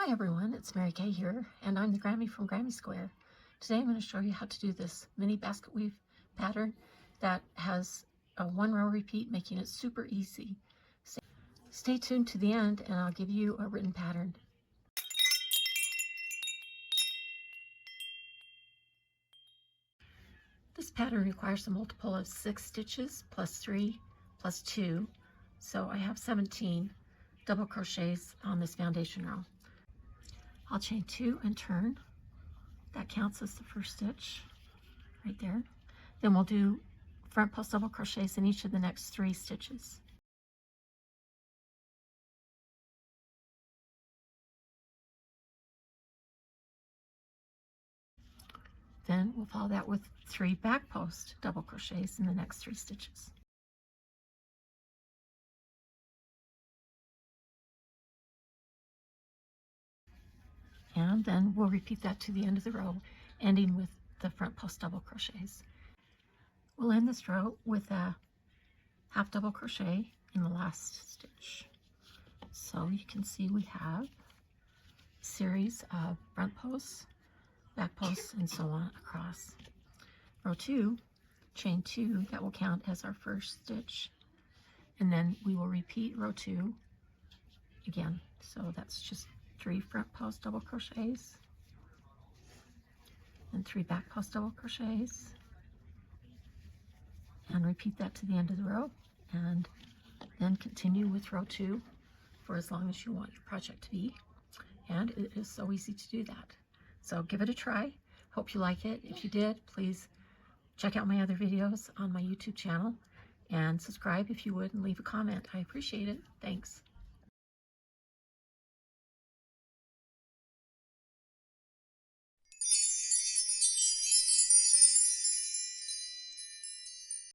Hi everyone, it's Mary Kay here, and I'm the Grammy from Grammy Square. Today I'm going to show you how to do this mini basket weave pattern that has a one row repeat, making it super easy. Stay tuned to the end and I'll give you a written pattern. This pattern requires a multiple of 6 stitches plus 3 plus 2, so I have 17 double crochets on this foundation row. I'll chain 2 and turn. That counts as the first stitch right there. Then we'll do front post double crochets in each of the next 3 stitches. Then we'll follow that with 3 back post double crochets in the next 3 stitches. And then we'll repeat that to the end of the row, ending with the front post double crochets. We'll end this row with a half double crochet in the last stitch. So you can see we have a series of front posts, back posts, and so on across. Row 2, chain 2, that will count as our first stitch, and then we will repeat row 2 again. So that's just 3 front post double crochets and 3 back post double crochets, and repeat that to the end of the row, and then continue with row 2 for as long as you want your project to be. And it is so easy to do that. So give it a try. Hope you like it. If you did, please check out my other videos on my YouTube channel and subscribe if you would, and leave a comment. I appreciate it. Thanks.